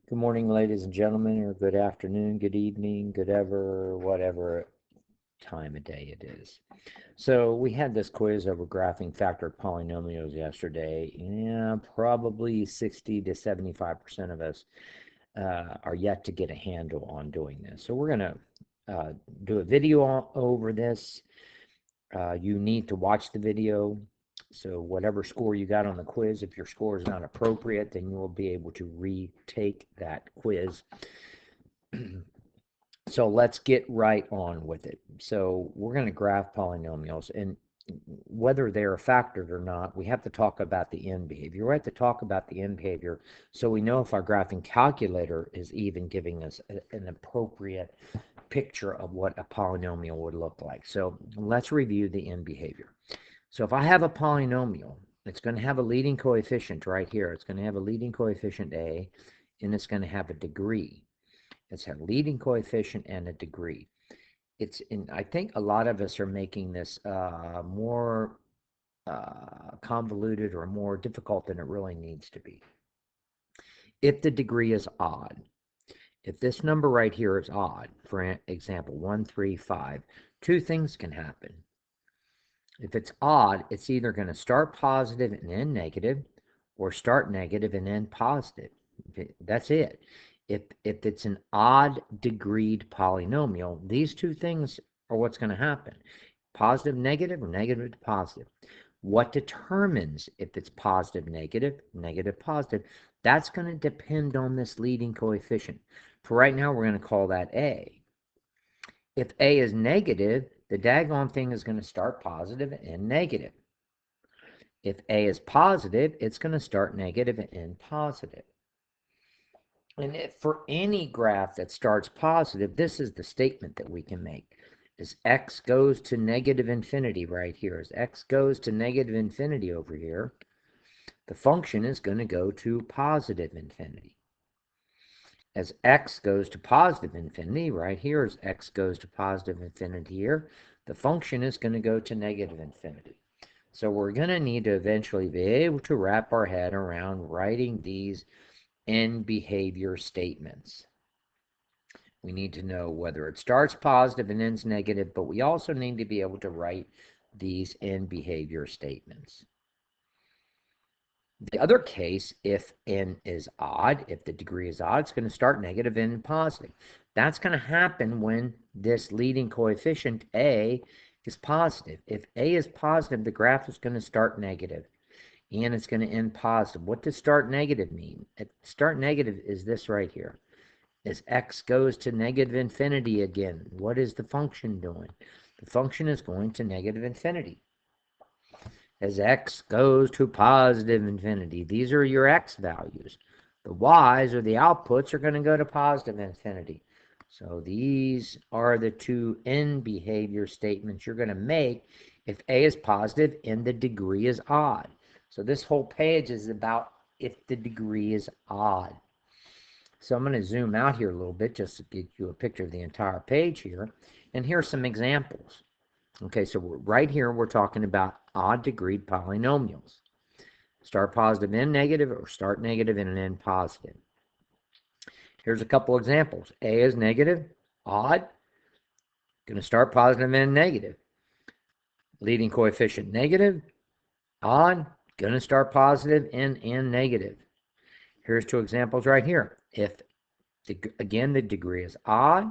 Good morning, ladies and gentlemen, or good afternoon, good evening, good ever, whatever time of day it is. So we had this quiz over graphing factored polynomials yesterday. Yeah, probably 60 to 75% of us are yet to get a handle on doing this. So we're going to do a video over this. You need to watch the video. So whatever score you got on the quiz, if your score is not appropriate, then you will be able to retake that quiz. So let's get right on with it. So we're going to graph polynomials, and whether they're factored or not, we have to talk about the end behavior. We have to talk about the end behavior so we know if our graphing calculator is even giving us an appropriate picture of what a polynomial would look like. So let's review the end behavior. So if I have a polynomial, it's going to have a leading coefficient right here. It's going to have a leading coefficient A, and it's going to have a degree. It's a leading coefficient and a degree. I think a lot of us are making this more convoluted or more difficult than it really needs to be. If the degree is odd, if this number right here is odd, for example, 1, 3, 5, two things can happen. If it's odd, it's either going to start positive and end negative, or start negative and end positive. That's it. If it's an odd degreed polynomial, these two things are what's going to happen. Positive, negative, or negative to positive. What determines if it's positive, negative, negative, positive? That's going to depend on this leading coefficient. For right now, we're going to call that A. If A is negative, the daggone thing is going to start positive and negative. If A is positive, it's going to start negative and end positive. And if for any graph that starts positive, this is the statement that we can make. As x goes to negative infinity right here, as x goes to negative infinity over here, the function is going to go to positive infinity. As x goes to positive infinity right here, as x goes to positive infinity here, the function is going to go to negative infinity. So we're going to need to eventually be able to wrap our head around writing these end behavior statements. We need to know whether it starts positive and ends negative, but we also need to be able to write these end behavior statements. The other case, if n is odd, if the degree is odd, it's going to start negative and end positive. That's going to happen when this leading coefficient, A, is positive. If A is positive, the graph is going to start negative, and it's going to end positive. What does start negative mean? Start negative is this right here. As x goes to negative infinity again, what is the function doing? The function is going to negative infinity. As x goes to positive infinity, these are your x values. The y's, or the outputs, are going to go to positive infinity. So these are the two end behavior statements you're going to make if A is positive and the degree is odd. So this whole page is about if the degree is odd. So I'm going to zoom out here a little bit just to get you a picture of the entire page here. And here are some examples. Okay, so right here we're talking about odd degreed polynomials. Start positive and negative, or start negative and end positive. Here's a couple examples. A is negative, odd, going to start positive and end negative. Leading coefficient negative, odd, going to start positive and end negative. Here's two examples right here. If, again, the degree is odd,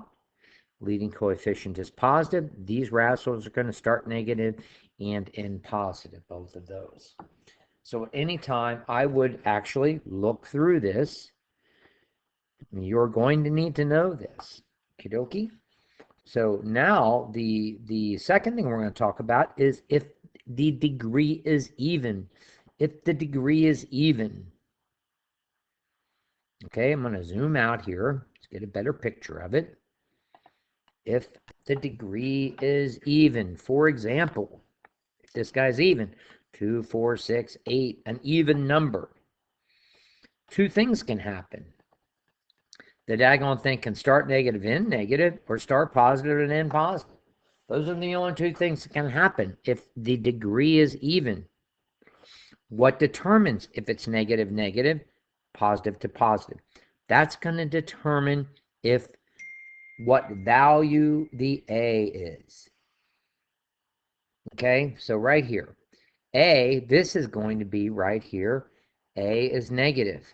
leading coefficient is positive, these ratios are going to start negative and end positive, both of those. So anytime I would actually look through this, you're going to need to know this. Okie dokie. So now the second thing we're going to talk about is if the degree is even. If the degree is even. Okay, I'm going to zoom out here. Let's get a better picture of it. If the degree is even, for example, if this guy's even, 2, 4, 6, 8, an even number, two things can happen. The daggone thing can start negative, end negative, or start positive and end positive. Those are the only two things that can happen if the degree is even. What determines if it's negative, negative, positive to positive? That's going to determine what value the A is. Okay, so right here, A, this is going to be right here, A is negative.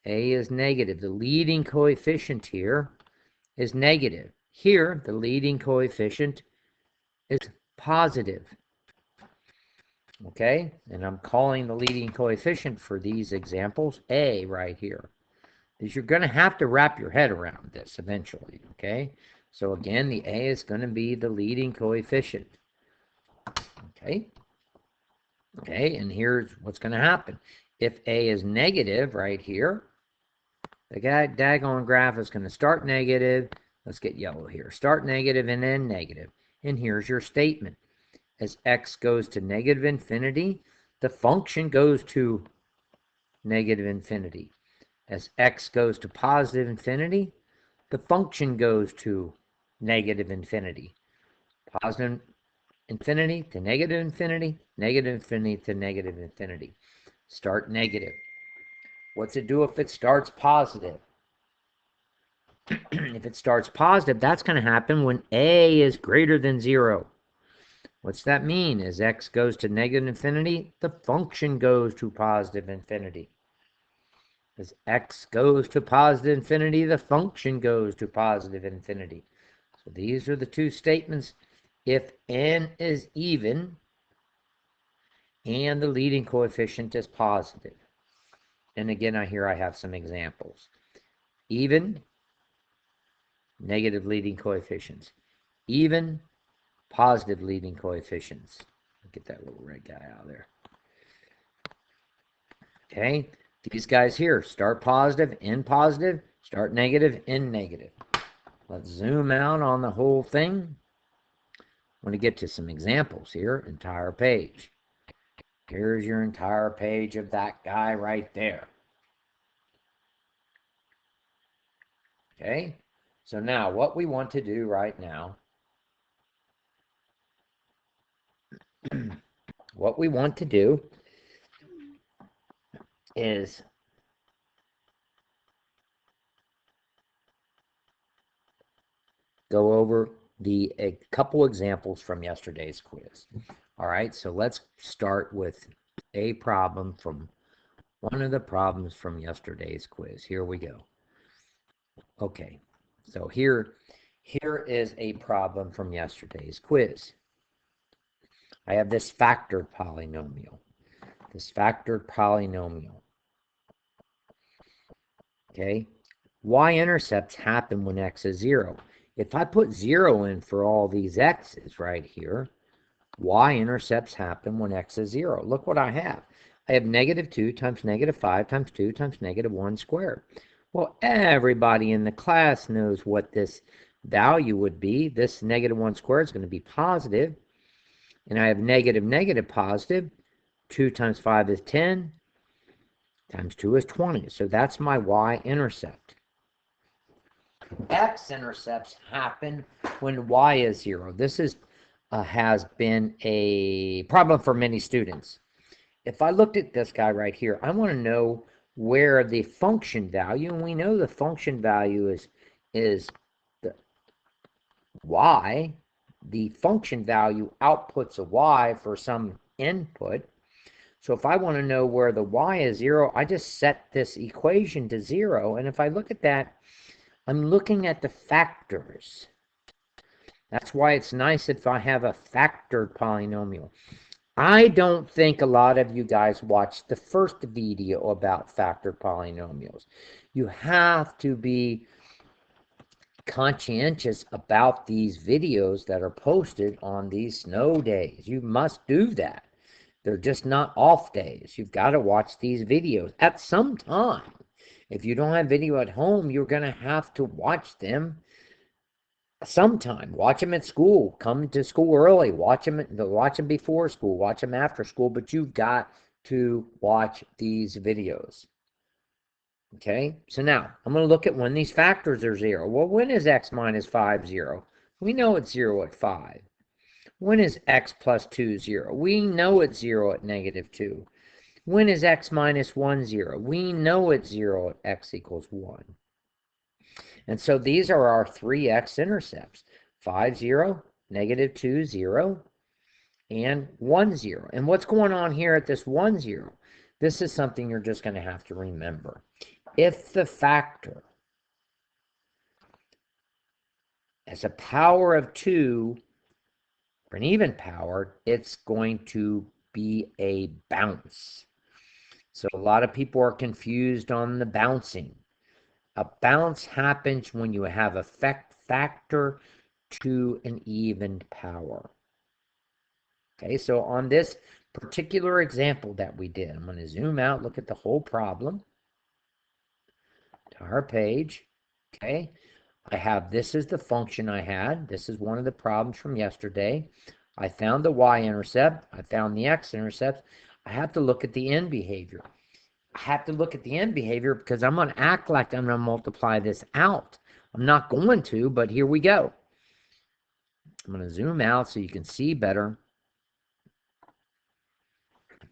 A is negative. The leading coefficient here is negative. Here, the leading coefficient is positive. Okay, and I'm calling the leading coefficient for these examples A right here. Because you're going to have to wrap your head around this eventually. Okay, so again, the A is going to be the leading coefficient. Okay, and here's what's going to happen. If A is negative right here, the daggone graph is going to start negative. Let's get yellow here. Start negative and end negative. And here's your statement. As x goes to negative infinity, the function goes to negative infinity. As x goes to positive infinity, the function goes to negative infinity. Positive infinity to negative infinity, negative infinity to negative infinity. Start negative. What's it do if it starts positive? If it starts positive, that's going to happen when A is greater than 0. What's that mean? As x goes to negative infinity, the function goes to positive infinity. As x goes to positive infinity, the function goes to positive infinity. So these are the two statements. If n is even and the leading coefficient is positive. And again, here I have some examples. Even, negative leading coefficients. Even, positive leading coefficients. Get that little red guy out of there. Okay, these guys here, start positive, end positive, start negative, end negative. Let's zoom out on the whole thing. I want to get to some examples here. Entire page. Here's your entire page of that guy right there. Okay, so now what we want to do right now, what we want to do is go over a couple examples from yesterday's quiz. All right, so let's start with a problem from one of the problems from yesterday's quiz. Here we go. Okay, so here is a problem from yesterday's quiz. I have this factored polynomial. Okay, y-intercepts happen when x is 0. If I put 0 in for all these x's right here, y-intercepts happen when x is 0. Look what I have. I have negative 2 times negative 5 times 2 times negative 1 squared. Well, everybody in the class knows what this value would be. This negative 1 squared is going to be positive. And I have negative, negative, positive. 2 times 5 is 10. Times 2 is 20. So that's my y-intercept. X-intercepts happen when y is 0. This has been a problem for many students. If I looked at this guy right here, I want to know where the function value, and we know the function value is the y. The function value outputs a y for some input. So if I want to know where the y is 0, I just set this equation to 0. And if I look at that, I'm looking at the factors. That's why it's nice if I have a factored polynomial. I don't think a lot of you guys watched the first video about factored polynomials. You have to be conscientious about these videos that are posted on these snow days. You must do that. They're just not off days. You've got to watch these videos at some time. If you don't have video at home, you're going to have to watch them sometime. Watch them at school. Come to school early. Watch them before school. Watch them after school. But you've got to watch these videos. Okay, so now I'm going to look at when these factors are 0. Well, when is x minus 5 0? We know it's 0 at 5. When is x plus 2 0? We know it's 0 at negative 2. When is x minus 1, 0? We know it's 0 at x equals 1. And so these are our three x-intercepts. 5, 0, negative 2, 0, and 1, 0. And what's going on here at this 1, 0? This is something you're just going to have to remember. If the factor has a power of 2, or an even power, it's going to be a bounce. So a lot of people are confused on the bouncing. A bounce happens when you have a factor to an even power. Okay, so on this particular example that we did, I'm going to zoom out, look at the whole problem to our page. Okay, I have, this is the function I had. This is one of the problems from yesterday. I found the y-intercept. I found the x-intercept. I have to look at the end behavior. I have to look at the end behavior because I'm going to act like I'm going to multiply this out. I'm not going to, but here we go. I'm going to zoom out so you can see better.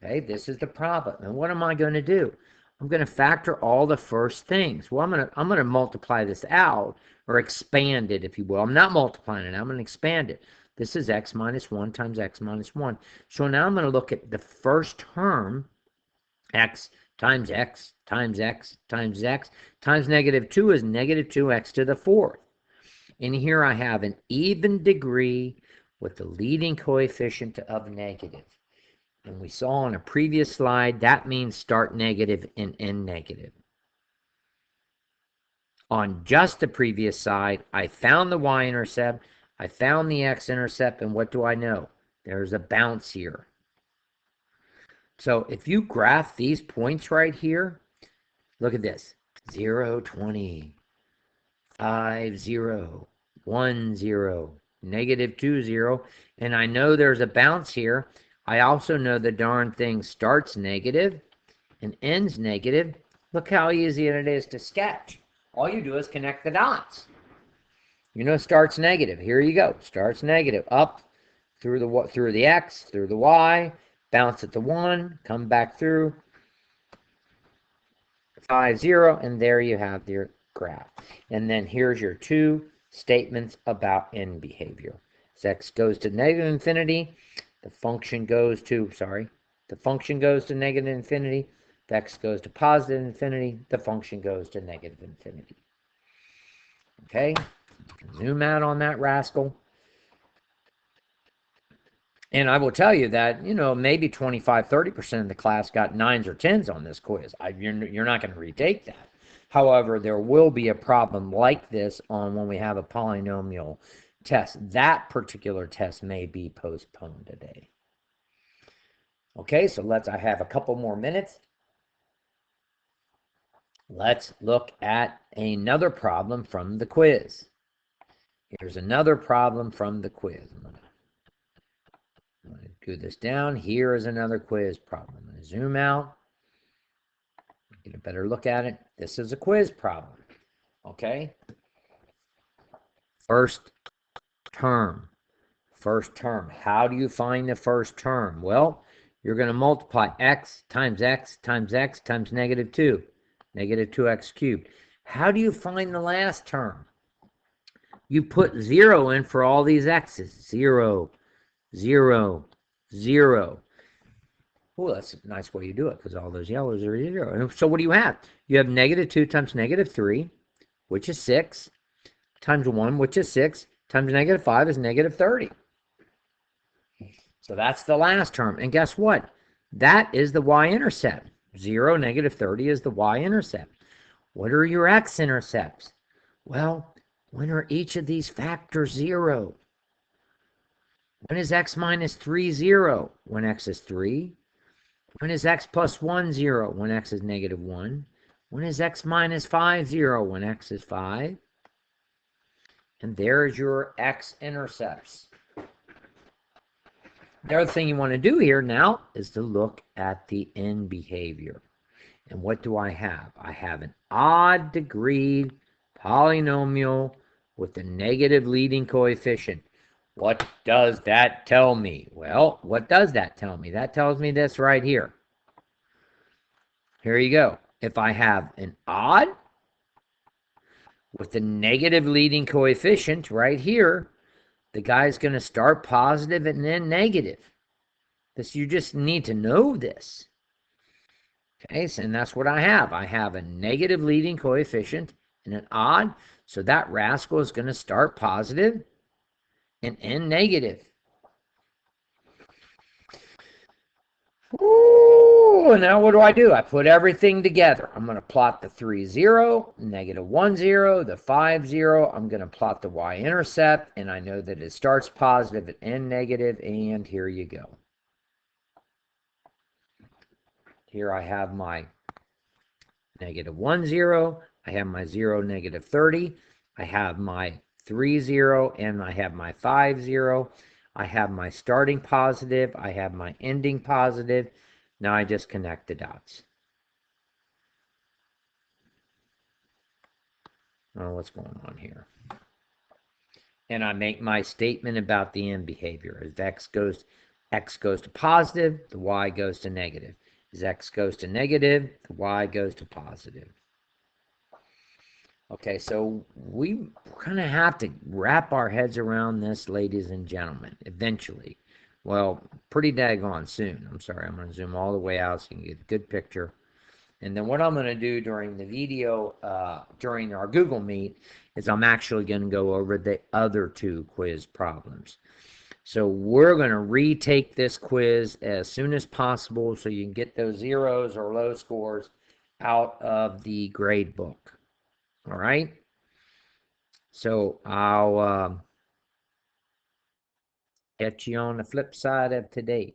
Okay, this is the problem. And what am I going to do? I'm going to factor all the first things. Well, I'm going to multiply this out, or expand it, if you will. I'm not multiplying it. I'm going to expand it. This is x minus 1 times x minus 1. So now I'm going to look at the first term, x times x times x times x times negative 2 is negative 2x to the 4th. And here I have an even degree with the leading coefficient of negative. And we saw on a previous slide, that means start negative and end negative. On just the previous side, I found the y-intercept, I found the x-intercept, and what do I know? There's a bounce here. So if you graph these points right here, look at this. 0, 20, 5, 0, 1, 0, negative 2, 0. And I know there's a bounce here. I also know the darn thing starts negative and ends negative. Look how easy it is to sketch. All you do is connect the dots. You know, starts negative. Here you go. Starts negative. Up through the x, through the y, bounce at the 1, come back through 5, 0, and there you have your graph. And then here's your two statements about end behavior. As x goes to negative infinity, the function goes to, negative infinity. If x goes to positive infinity, the function goes to negative infinity. Okay, zoom out on that rascal. And I will tell you that, you know, maybe 25, 30% of the class got 9s or 10s on this quiz. You're not going to retake that. However, there will be a problem like this on when we have a polynomial test. That particular test may be postponed today. Okay, so I have a couple more minutes. Let's look at another problem from the quiz. Here's another problem from the quiz. I'm going to do this down. Here is another quiz problem. I'm going to zoom out, get a better look at it. This is a quiz problem. Okay. First term. First term. How do you find the first term? Well, you're going to multiply x times x times x times negative 2. Negative 2x cubed. How do you find the last term? You put 0 in for all these x's. 0, 0, 0. Oh, that's a nice way you do it because all those yellows are 0. And so what do you have? You have negative 2 times negative 3, which is 6, times 1, which is 6, times negative 5 is negative 30. So that's the last term. And guess what? That is the y-intercept. 0, negative 30 is the y-intercept. What are your x-intercepts? Well, when are each of these factors 0? When is x minus 3, 0? When x is 3. When is x plus 1, 0? When x is negative 1. When is x minus 5, 0? When x is 5. And there's your x-intercepts. The other thing you want to do here now is to look at the end behavior. And what do I have? I have an odd degree polynomial with a negative leading coefficient. What does that tell me? Well, what does that tell me? That tells me this right here. Here you go. If I have an odd with the negative leading coefficient right here, the guy's going to start positive and then negative. This, you just need to know this. Okay, so, and that's what I have. I have a negative leading coefficient and an odd, so that rascal is going to start positive and end negative. Ooh, now what do? I put everything together. I'm going to plot the 3, 0, negative 1, 0, the 5, 0. I'm going to plot the y-intercept, and I know that it starts positive and ends negative, and here you go. Here I have my negative 1, 0. I have my 0, negative 30. I have my 3, 0, and I have my 5, 0. I have my starting positive. I have my ending positive. Now I just connect the dots. Oh, what's going on here? And I make my statement about the end behavior. As x goes to positive, the y goes to negative. As x goes to negative, the y goes to positive. Okay, so we kind of have to wrap our heads around this, ladies and gentlemen, eventually. Well, pretty daggone soon. I'm sorry, I'm going to zoom all the way out so you can get a good picture. And then what I'm going to do during the video, during our Google Meet, is I'm actually going to go over the other two quiz problems. So we're going to retake this quiz as soon as possible so you can get those zeros or low scores out of the grade book. All right? So I'll catch you on the flip side of today.